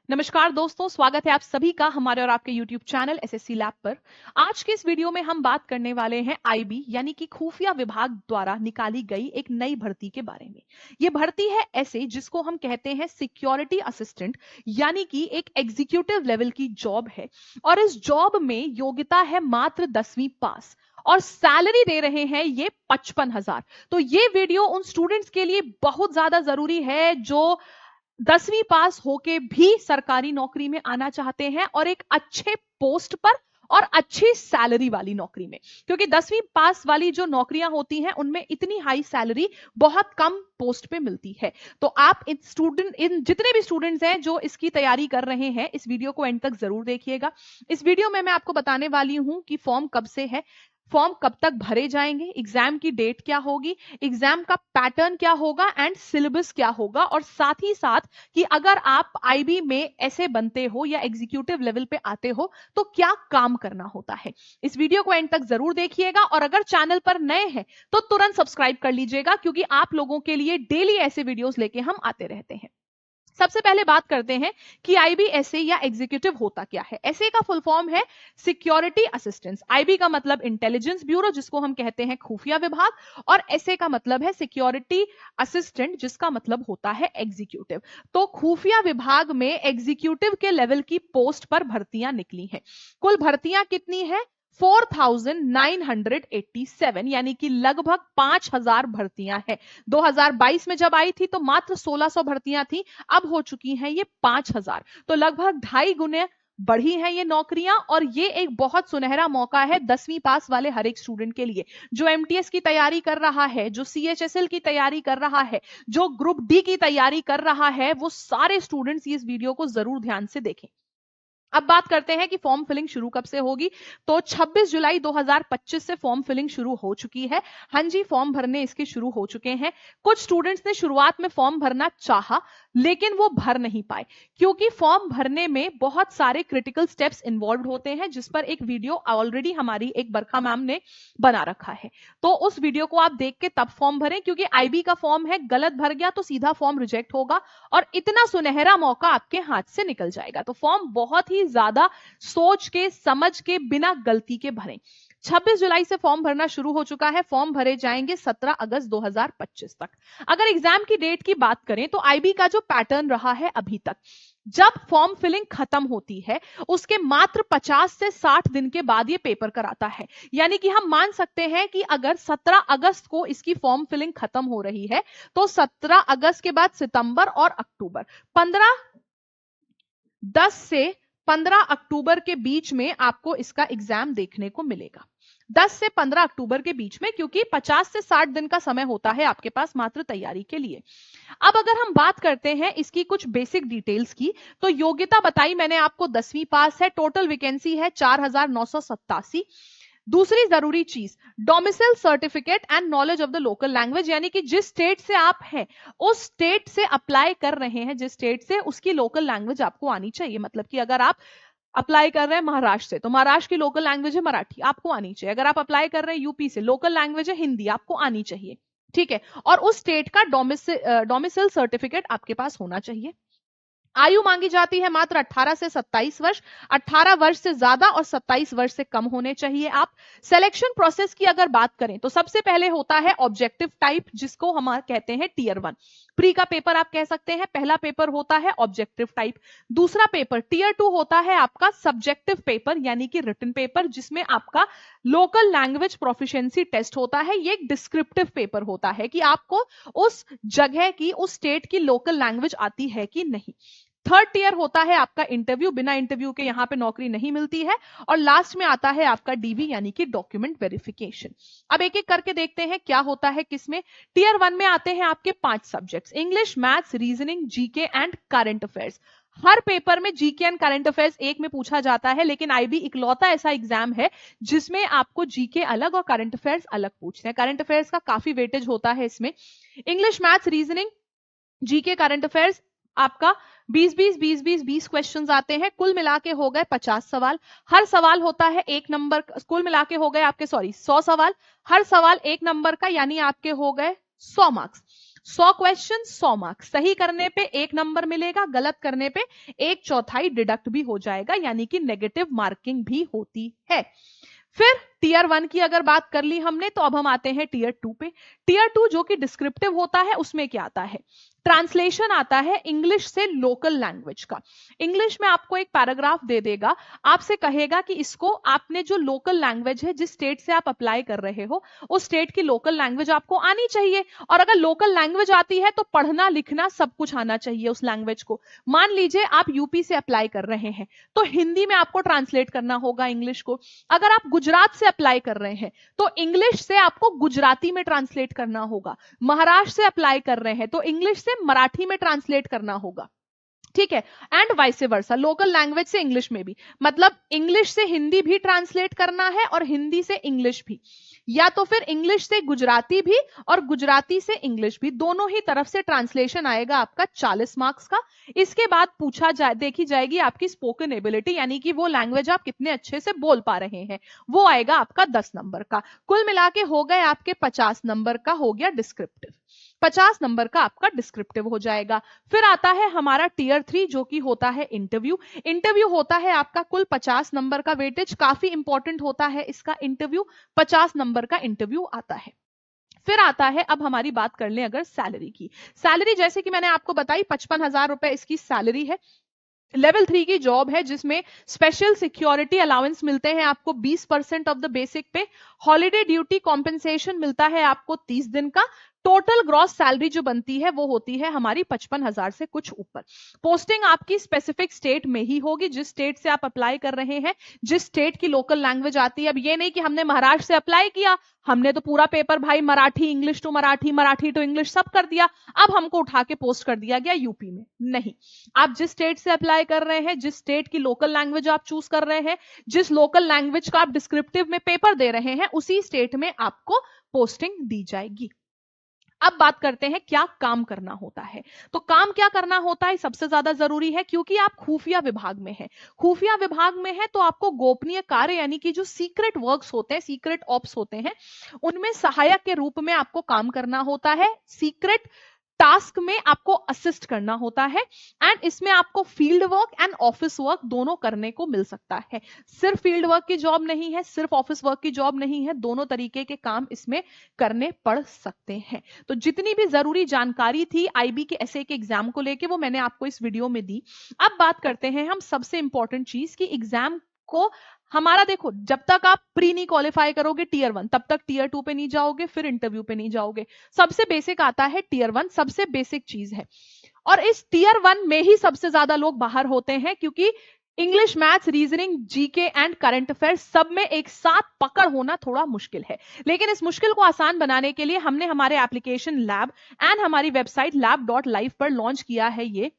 नमस्कार दोस्तों, स्वागत है आप सभी का हमारे और आपके YouTube चैनल एसएससी लैब पर। आज के इस वीडियो में हम बात करने वाले हैं आईबी यानी कि खुफिया विभाग द्वारा निकाली गई एक नई भर्ती के बारे में। ये भर्ती है ऐसे जिसको हम कहते हैं सिक्योरिटी असिस्टेंट, यानी कि एक एग्जीक्यूटिव लेवल की जॉब है और इस जॉब में योग्यता है मात्र 10वीं पास और सैलरी दे रहे हैं ये 55,000। तो ये वीडियो उन स्टूडेंट्स के लिए बहुत ज्यादा जरूरी है जो 10वीं पास होके भी सरकारी नौकरी में आना चाहते हैं और एक अच्छे पोस्ट पर और अच्छी सैलरी वाली नौकरी में, क्योंकि 10वीं पास वाली जो नौकरियां होती हैं उनमें इतनी हाई सैलरी बहुत कम पोस्ट पे मिलती है। तो आप इन जितने भी स्टूडेंट्स हैं जो इसकी तैयारी कर रहे हैं, इस वीडियो को एंड तक जरूर देखिएगा। इस वीडियो में मैं आपको बताने वाली हूं कि फॉर्म कब से है, फॉर्म कब तक भरे जाएंगे, एग्जाम की डेट क्या होगी, एग्जाम का पैटर्न क्या होगा एंड सिलेबस क्या होगा, और साथ ही साथ कि अगर आप आईबी में ऐसे बनते हो या एग्जीक्यूटिव लेवल पे आते हो तो क्या काम करना होता है। इस वीडियो को एंड तक जरूर देखिएगा और अगर चैनल पर नए हैं तो तुरंत सब्सक्राइब कर लीजिएगा, क्योंकि आप लोगों के लिए डेली ऐसे वीडियोस लेके हम आते रहते हैं। सबसे पहले बात करते हैं कि आईबी एसए या एग्जीक्यूटिव होता क्या है। एसए का फुल फॉर्म है सिक्योरिटी असिस्टेंस, आईबी का मतलब इंटेलिजेंस ब्यूरो जिसको हम कहते हैं खुफिया विभाग, और एसए का मतलब है सिक्योरिटी असिस्टेंट जिसका मतलब होता है एग्जीक्यूटिव। तो खुफिया विभाग में एग्जीक्यूटिव के लेवल की पोस्ट पर भर्तियां निकली हैं। कुल भर्तियां कितनी है? 4,987, यानी कि लगभग 5,000 भर्तियां हैं। 2022 में जब आई थी तो मात्र 1,600 भर्तियां थी, अब हो चुकी हैं ये 5,000। तो लगभग 2.5 गुने बढ़ी है ये नौकरियां, और ये एक बहुत सुनहरा मौका है 10वीं पास वाले हर एक स्टूडेंट के लिए, जो एमटीएस की तैयारी कर रहा है, जो सीएचएसएल की तैयारी कर रहा है, जो ग्रुप डी की तैयारी कर रहा है। वो सारे स्टूडेंट्स इस वीडियो को जरूर ध्यान से देखें। अब बात करते हैं कि फॉर्म फिलिंग शुरू कब से होगी। तो 26 जुलाई 2025 से फॉर्म फिलिंग शुरू हो चुकी है। हाँ जी, फॉर्म भरने इसके शुरू हो चुके हैं। कुछ स्टूडेंट्स ने शुरुआत में फॉर्म भरना चाहा लेकिन वो भर नहीं पाए, क्योंकि फॉर्म भरने में बहुत सारे क्रिटिकल स्टेप्स इन्वॉल्व होते हैं, जिस पर एक वीडियो ऑलरेडी हमारी एक बरखा मैम ने बना रखा है। तो उस वीडियो को आप देख के तब फॉर्म भरें, क्योंकि आईबी का फॉर्म है, गलत भर गया तो सीधा फॉर्म रिजेक्ट होगा और इतना सुनहरा मौका आपके हाथ से निकल जाएगा। तो फॉर्म बहुत ही ज्यादा सोच के समझ के बिना गलती के भरें। 26 जुलाई से फॉर्म भरना शुरू हो चुका है, फॉर्म भरे जाएंगे 17 अगस्त 2025 तक। अगर एग्जाम की डेट की बात करें तो आईबी का जो पैटर्न रहा है अभी तक, जब फॉर्म फिलिंग खत्म होती है उसके मात्र 50 से 60 दिन के बाद ये पेपर कराता है। यानी कि हम मान सकते हैं कि अगर 17 अगस्त को इसकी फॉर्म फिलिंग खत्म हो रही है तो 17 अगस्त के बाद सितंबर और अक्टूबर, 10 से 15 अक्टूबर के बीच में आपको इसका एग्जाम देखने को मिलेगा। 10 से 15 अक्टूबर के बीच में, क्योंकि 50 से 60 दिन का समय होता है आपके पास मात्र तैयारी के लिए। अब अगर हम बात करते हैं इसकी कुछ बेसिक डिटेल्स की, तो योग्यता बताई मैंने आपको 10वीं पास है, टोटल वैकेंसी है 4,987। दूसरी जरूरी चीज, domicile certificate and knowledge of the local language, यानी कि जिस स्टेट से आप हैं उस स्टेट से अप्लाई कर रहे हैं, जिस स्टेट से, उसकी लोकल लैंग्वेज आपको आनी चाहिए। मतलब कि अगर आप अप्लाई कर रहे हैं महाराष्ट्र से तो महाराष्ट्र की लोकल लैंग्वेज है मराठी, आपको आनी चाहिए। अगर आप अप्लाई कर रहे हैं यूपी से, लोकल लैंग्वेज है हिंदी, आपको आनी चाहिए। ठीक है, और उस स्टेट का डोमिसाइल सर्टिफिकेट आपके पास होना चाहिए। आयु मांगी जाती है मात्र 18 से 27 वर्ष, 18 वर्ष से ज्यादा और 27 वर्ष से कम होने चाहिए आप। सिलेक्शन प्रोसेस की अगर बात करें तो सबसे पहले होता है ऑब्जेक्टिव टाइप, जिसको हम कहते हैं टीयर 1। प्री का पेपर आप कह सकते हैं, पहला पेपर होता है ऑब्जेक्टिव टाइप। दूसरा पेपर टीयर 2 होता है आपका सब्जेक्टिव पेपर, यानी कि रिटन पेपर, जिसमें आपका लोकल लैंग्वेज प्रोफिशिएंसी टेस्ट होता है। ये एक डिस्क्रिप्टिव पेपर होता है कि आपको उस जगह की, उस स्टेट की लोकल लैंग्वेज आती है कि नहीं। थर्ड टीयर होता है आपका इंटरव्यू, बिना इंटरव्यू के यहां पे नौकरी नहीं मिलती है। और लास्ट में आता है आपका डीवी, यानी कि डॉक्यूमेंट वेरिफिकेशन। अब एक एक करके देखते हैं क्या होता है किसमें। टीयर 1 में आते हैं आपके 5 subjects, English, maths, reasoning, GK and current affairs. Her paper में जीके एंड करंट अफेयर्स एक में पूछा जाता है, लेकिन आईबी इकलौता ऐसा एग्जाम है जिसमें आपको जीके अलग और करंट अफेयर्स अलग पूछते हैं। करंट अफेयर्स का काफी वेटेज होता है इसमें। English, maths, reasoning, GK, current affairs आपका 20 क्वेश्चंस आते हैं। कुल मिला के हो गए 50 सवाल। हर सवाल होता है 1 नंबर, कुल मिला के हो गए आपके 100 सवाल। हर सवाल 1 नंबर का, यानी आपके हो गए 100 मार्क्स। 100 क्वेश्चन 100 मार्क्स, सही करने पे 1 नंबर मिलेगा, गलत करने पे 1/4 डिडक्ट भी हो जाएगा, यानी कि नेगेटिव मार्किंग भी होती है। फिर टीयर 1 की अगर बात कर ली हमने, तो अब हम आते हैं टीयर 2 पे। टीयर 2 जो कि डिस्क्रिप्टिव होता है, उसमें क्या आता है, ट्रांसलेशन आता है इंग्लिश से लोकल लैंग्वेज का। इंग्लिश में आपको एक पैराग्राफ दे देगा, आपसे कहेगा कि इसको आपने जो लोकल लैंग्वेज है, जिस स्टेट से आप अप्लाई कर रहे हो, उस स्टेट की लोकल लैंग्वेज आपको आनी चाहिए। और अगर लोकल लैंग्वेज आती है तो पढ़ना लिखना सब कुछ आना चाहिए उस लैंग्वेज को। मान लीजिए आप यूपी से अप्लाई कर रहे हैं, तो हिंदी में आपको ट्रांसलेट करना होगा इंग्लिश को। अगर आप गुजरात से अप्लाई कर रहे हैं, तो इंग्लिश से आपको गुजराती में ट्रांसलेट करना होगा। महाराष्ट्र से अप्लाई कर रहे हैं, तो इंग्लिश से मराठी में ट्रांसलेट करना होगा, ठीक है। And vice versa, local language से इंग्लिश में भी, मतलब इंग्लिश से हिंदी भी ट्रांसलेट करना है और हिंदी से इंग्लिश भी, या तो फिर इंग्लिश से गुजराती भी और गुजराती से इंग्लिश भी, दोनों ही तरफ से ट्रांसलेशन आएगा आपका 40 मार्क्स का। इसके बाद पूछा जाए, देखी जाएगी आपकी स्पोकन एबिलिटी, यानी कि वो लैंग्वेज आप कितने अच्छे से बोल पा रहे हैं, वो आएगा आपका 10 नंबर का। कुल मिला के हो गए आपके 50 नंबर का, हो गया डिस्क्रिप्टिव, 50 नंबर का आपका डिस्क्रिप्टिव हो जाएगा। फिर आता है हमारा टीयर 3 जो कि होता है इंटरव्यू। इंटरव्यू होता है आपका कुल 50 नंबर का वेटेज, काफी इंपॉर्टेंट होता है इसका इंटरव्यू, 50 नंबर का इंटरव्यू आता है। फिर आता है, अब हमारी बात कर लें अगर सैलरी की। सैलरी जैसे कि मैंने आपको बताई 55,000 रुपए इसकी सैलरी है। लेवल 3 की जॉब है जिसमें स्पेशल सिक्योरिटी अलाउंस मिलते हैं आपको 20% ऑफ द बेसिक पे। हॉलीडे ड्यूटी कॉम्पेंसेशन मिलता है आपको 30 दिन का। टोटल ग्रॉस सैलरी जो बनती है वो होती है हमारी 55,000 से कुछ ऊपर। पोस्टिंग आपकी स्पेसिफिक स्टेट में ही होगी, जिस स्टेट से आप अप्लाई कर रहे हैं, जिस स्टेट की लोकल लैंग्वेज आती है। अब ये नहीं कि हमने महाराष्ट्र से अप्लाई किया, हमने तो पूरा पेपर भाई Marathi English to Marathi, Marathi to English सब कर दिया, अब हमको उठा के पोस्ट कर दिया गया यूपी में। नहीं, आप जिस स्टेट से अप्लाई कर रहे हैं, जिस स्टेट की लोकल लैंग्वेज आप चूज कर रहे हैं, जिस लोकल लैंग्वेज का आप डिस्क्रिप्टिव में पेपर दे रहे हैं, उसी स्टेट में आपको पोस्टिंग दी जाएगी। अब बात करते हैं क्या काम करना होता है। तो काम क्या करना होता है सबसे ज्यादा जरूरी है, क्योंकि आप खुफिया विभाग में हैं। खुफिया विभाग में है तो आपको गोपनीय कार्य यानी कि जो सीक्रेट वर्क्स होते हैं, सीक्रेट ऑप्स होते हैं, उनमें सहायक के रूप में आपको काम करना होता है। सीक्रेट टास्क में आपको असिस्ट करना होता है। एंड इसमें आपको field work and office work दोनों करने को मिल सकता है। सिर्फ फील्ड वर्क की जॉब नहीं है, सिर्फ ऑफिस वर्क की जॉब नहीं है, दोनों तरीके के काम इसमें करने पड़ सकते हैं। तो जितनी भी जरूरी जानकारी थी आईबी के एसए के एग्जाम को लेके, वो मैंने आपको इस वीडियो में दी। अब बात करते हैं हम सबसे इंपॉर्टेंट चीज की एग्जाम को हमारा, देखो जब तक आप प्री नहीं क्वालिफाई करोगे टीयर 1, तब तक टीयर 2 पे नहीं जाओगे, फिर इंटरव्यू पे नहीं जाओगे। सबसे बेसिक आता है टीयर 1, सबसे बेसिक चीज है। और इस टीयर 1 में ही सबसे ज्यादा लोग बाहर होते हैं, क्योंकि English, maths, reasoning, GK and current affairs सब में एक साथ पकड़ होना थोड़ा मुश्किल है। लेकिन इस मुश्किल को आसान बनाने के लिए हमने हमारे एप्लीकेशन लैब एंड हमारी वेबसाइट lab.live पर लॉन्च किया है ये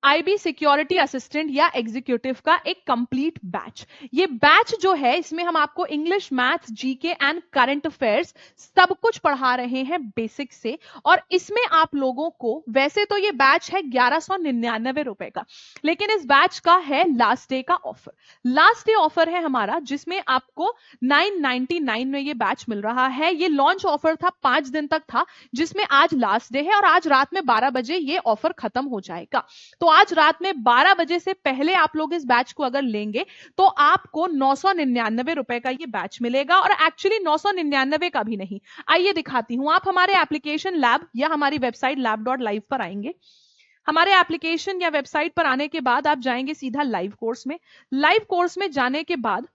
आईबी सिक्योरिटी असिस्टेंट या एग्जीक्यूटिव का एक कंप्लीट बैच। ये बैच जो है, इसमें हम आपको English, maths, GK and current affairs सब कुछ पढ़ा रहे हैं बेसिक से। और इसमें आप लोगों को, वैसे तो ये बैच है 1199 रुपए का, लेकिन इस बैच का है लास्ट डे का ऑफर। लास्ट डे ऑफर है हमारा, जिसमें आपको 999 में ये बैच मिल रहा है। ये लॉन्च ऑफर था, 5 दिन तक था, जिसमें आज लास्ट डे है और आज रात में 12 बजे ये ऑफर खत्म हो जाएगा। तो आज रात में 12 बजे से पहले आप लोग इस बैच को अगर लेंगे तो आपको 999 रुपए का ये बैच मिलेगा। और एक्चुअली 999 का भी नहीं, आइए दिखाती हूं। आप हमारे एप्लीकेशन लैब या हमारी वेबसाइट lab.live पर आएंगे। हमारे एप्लीकेशन या वेबसाइट पर आने के बाद आप जाएंगे सीधा लाइव कोर्स में। लाइव कोर्स में जाने के बाद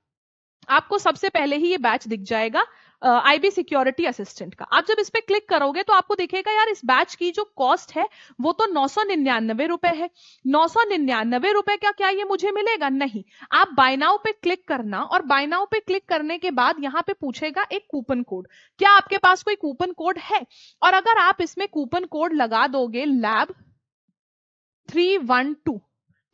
आपको सबसे पहले ही ये बैच दिख जाएगा आईबी सिक्योरिटी असिस्टेंट का। आप जब इस पे क्लिक करोगे तो आपको दिखेगा यार, इस बैच की जो कॉस्ट है वो तो 999 रुपए है। 999 रुपए का क्या ये मुझे मिलेगा? नहीं। आप बाय नाउ पे क्लिक करना, और बाय नाउ पे क्लिक करने के बाद यहाँ पे पूछेगा एक कूपन कोड, क्या आपके पास कोई कूपन कोड है? और अगर आप इसमें कूपन कोड लगा दोगे lab312,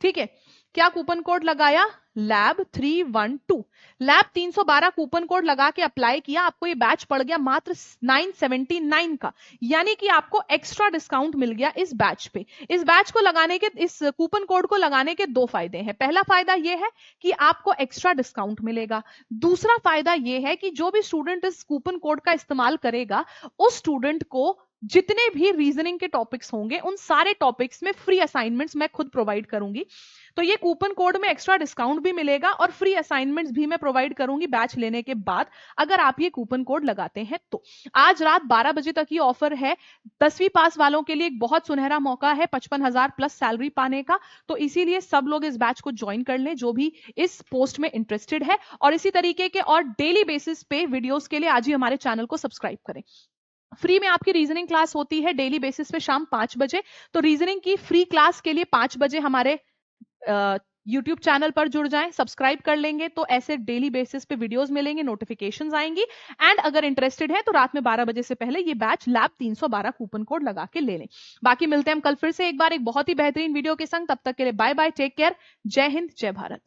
ठीक है, क्या कूपन कोड लगाया? लैब 312, लैब 312 कूपन कोड लगा के अप्लाई किया, आपको ये बैच पड़ गया मात्र 979 का, यानी कि आपको एक्स्ट्रा डिस्काउंट मिल गया इस बैच पे। इस बैच को लगाने के, इस कूपन कोड को लगाने के दो फायदे हैं। पहला फायदा ये है कि आपको एक्स्ट्रा डिस्काउंट मिलेगा। दूसरा फायदा ये है कि जो भी स्टूडेंट इस कूपन कोड का इस्तेमाल करेगा, उस स्टूडेंट को जितने भी रीजनिंग के टॉपिक्स होंगे उन सारे टॉपिक्स में फ्री असाइनमेंट्स मैं खुद प्रोवाइड करूंगी। तो ये कूपन कोड में एक्स्ट्रा डिस्काउंट भी मिलेगा और फ्री असाइनमेंट्स भी मैं प्रोवाइड करूंगी बैच लेने के बाद, अगर आप ये कूपन कोड लगाते हैं तो। आज रात 12 बजे तक ये ऑफर है। 10वीं पास वालों के लिए एक बहुत सुनहरा मौका है 55,000 प्लस सैलरी पाने का, तो इसीलिए सब लोग इस बैच को ज्वाइन कर लें जो भी इस पोस्ट में इंटरेस्टेड है। और इसी तरीके के और डेली बेसिस पे वीडियोस के लिए आज ही हमारे चैनल को सब्सक्राइब करें। फ्री में आपकी रीजनिंग क्लास होती है डेली बेसिस पे शाम 5 बजे। तो रीजनिंग की फ्री क्लास के लिए 5 बजे हमारे यूट्यूब चैनल पर जुड़ जाएं, सब्सक्राइब कर लेंगे तो ऐसे डेली बेसिस पे वीडियोस मिलेंगे, नोटिफिकेशंस आएंगी। एंड अगर इंटरेस्टेड है तो रात में 12 बजे से पहले ये बैच लैब 312 कूपन कोड लगा के ले लें। बाकी मिलते हैं हम कल फिर से एक बार एक बहुत ही बेहतरीन वीडियो के संग। तब तक के लिए बाय बाय, टेक केयर, जय हिंद, जय भारत।